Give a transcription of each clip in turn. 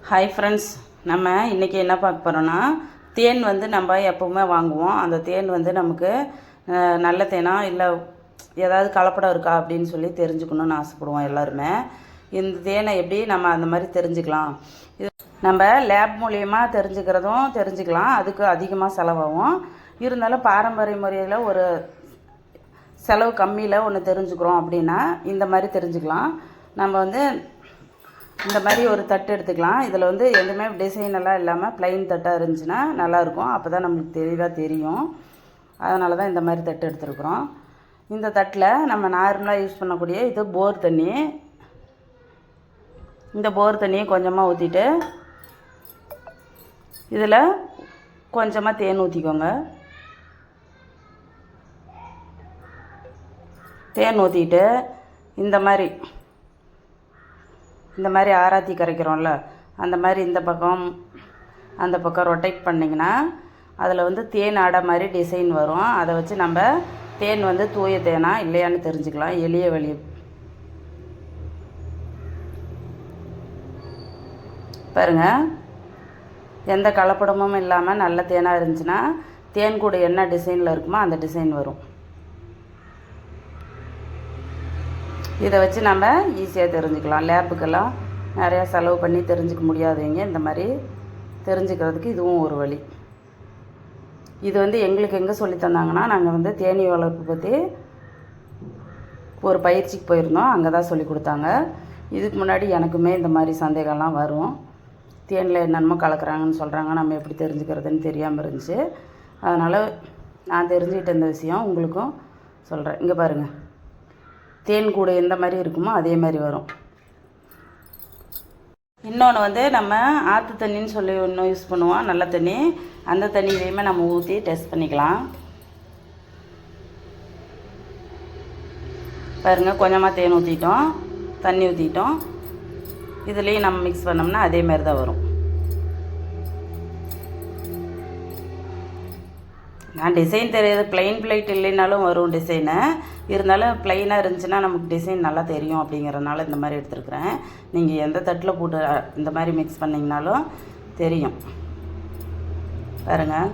Hi friends, நம்ம இன்றைக்கி என்ன பார்க்க போகிறோன்னா, தேன் வந்து நம்ம எப்போவுமே வாங்குவோம். அந்த தேன் வந்து நமக்கு நல்ல தேனா இல்லை ஏதாவது கலப்படம் இருக்கா அப்படின்னு சொல்லி தெரிஞ்சுக்கணுன்னு ஆசைப்படுவோம் எல்லாருமே. இந்த தேனை எப்படி நம்ம அந்த மாதிரி தெரிஞ்சுக்கலாம்? இது நம்ம லேப் மூலியமாக தெரிஞ்சுக்கலாம். அதுக்கு அதிகமாக செலவாகும். இருந்தாலும் பாரம்பரிய முறையில் ஒரு செலவு கம்மியில் ஒன்று தெரிஞ்சுக்கிறோம் அப்படின்னா இந்த மாதிரி தெரிஞ்சுக்கலாம். நம்ம வந்து இந்த மாதிரி ஒரு தட்டு எடுத்துக்கலாம். இதில் வந்து எதுவுமே டிசைன் எல்லாம் இல்லாமல் ப்ளைன் தட்டாக இருந்துச்சுன்னா நல்லாயிருக்கும். அப்போ தான் நம்மளுக்கு தெளிவாக தெரியும். அதனால தான் இந்த மாதிரி தட்டு எடுத்துருக்குறோம். இந்த தட்டில் நம்ம நார்மலாக யூஸ் பண்ணக்கூடிய இது போர் தண்ணி. இந்த போர் தண்ணியை கொஞ்சமாக ஊற்றிட்டு இதில் கொஞ்சமாக தேன் ஊற்றிக்கோங்க. தேன் ஊற்றிட்டு இந்த மாதிரி ஆராத்தி கரைக்கிறோம்ல, அந்த மாதிரி இந்த பக்கம் அந்த பக்கம் ரொட்டேட் பண்ணிங்கன்னா அதில் வந்து தேன் ஆடை மாதிரி டிசைன் வரும். அதை வச்சு நம்ம தேன் வந்து தூய தேனா இல்லையான்னு தெரிஞ்சுக்கலாம். எளிய வழி பாருங்கள். எந்த கலப்படமும் இல்லாமல் நல்ல தேனாக இருந்துச்சுன்னா தேன் கூட என்ன டிசைனில் இருக்குமோ அந்த டிசைன் வரும். இதை வச்சு நம்ம ஈஸியாக தெரிஞ்சுக்கலாம். லேப்புக்கெல்லாம் நிறையா செலவு பண்ணி தெரிஞ்சுக்க முடியாதவங்க இந்த மாதிரி தெரிஞ்சுக்கிறதுக்கு இதுவும் ஒரு வழி. இது வந்து எங்களுக்கு எங்கே சொல்லி தந்தாங்கன்னா, நாங்கள் வந்து தேனீ வளர்ப்பு பற்றி ஒரு பயிற்சிக்கு போயிருந்தோம். அங்கே தான் சொல்லி கொடுத்தாங்க. இதுக்கு முன்னாடி எனக்குமே இந்த மாதிரி சந்தேகம்லாம் வரும். தேனில் என்னென்னமோ கலக்கிறாங்கன்னு சொல்கிறாங்க, நம்ம எப்படி தெரிஞ்சுக்கிறதுன்னு தெரியாமல் இருந்துச்சு. அதனால் நான் தெரிஞ்சுக்கிட்ட இந்த விஷயம் உங்களுக்கும் சொல்கிறேன். இங்கே பாருங்கள், தேன் கூட எந்த மாதிரி இருக்குமோ அதே மாதிரி வரும். இன்னொன்று வந்து நம்ம ஆற்று தண்ணின்னு சொல்லி ஒன்று யூஸ் பண்ணுவோம், நல்ல தண்ணி. அந்த தண்ணியிலையுமே நம்ம ஊற்றி டெஸ்ட் பண்ணிக்கலாம். பாருங்கள், கொஞ்சமாக தேன் ஊற்றிட்டோம், தண்ணி ஊற்றிட்டோம். இதுலேயும் நம்ம மிக்ஸ் பண்ணோம்னா அதே மாதிரி தான் வரும். நான் டிசைன் தெரியாது, ப்ளைன் பிளேட் இல்லைனாலும் வரும் டிசைனு. இருந்தாலும் ப்ளைனாக இருந்துச்சுன்னா நமக்கு டிசைன் நல்லா தெரியும். அப்படிங்கிறதுனால இந்த மாதிரி எடுத்துருக்குறேன். நீங்கள் எந்த தட்டில் போட்டு இந்த மாதிரி மிக்ஸ் பண்ணிங்கனாலும் தெரியும். பாருங்கள்,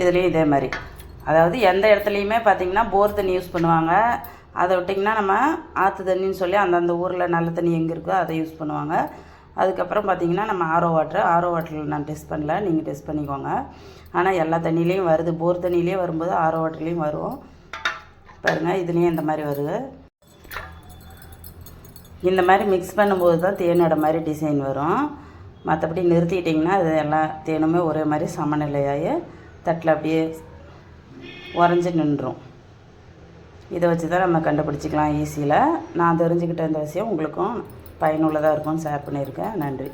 இதுலேயும் இதே மாதிரி. அதாவது எந்த இடத்துலையுமே பார்த்திங்கன்னா போர் தண்ணி யூஸ் பண்ணுவாங்க. அதை விட்டிங்கன்னா நம்ம ஆற்று தண்ணின்னு சொல்லி அந்தந்த ஊரில் நல்ல தண்ணி எங்கே இருக்கோ அதை யூஸ் பண்ணுவாங்க. அதுக்கப்புறம் பார்த்திங்கன்னா நம்ம ஆரோ வாட்டரில் நான் டெஸ்ட் பண்ணல, நீங்கள் டெஸ்ட் பண்ணிக்கோங்க. ஆனால் எல்லா தண்ணியிலையும் வருது. போர் தண்ணியிலே வரும்போது ஆரோ வாட்டர்லேயும் வரும். பாருங்கள், இதுலேயும் இந்த மாதிரி வருது. இந்த மாதிரி மிக்ஸ் பண்ணும்போது தான் தேனோட மாதிரி டிசைன் வரும். மற்றபடி நிறுத்திட்டிங்கன்னா அது எல்லா தேனுமே ஒரே மாதிரி சமநிலையாகி தட்டில் அப்படியே உறைஞ்சி நின்றுடும். இதை வச்சு தான் நம்ம கண்டுபிடிச்சிக்கலாம் ஈஸியில். நான் தெரிஞ்சுக்கிட்ட இந்த விஷயம் உங்களுக்கும் பயனுள்ளதாக இருக்கும்னு ஷேர் பண்ணியிருக்கேன். நன்றி.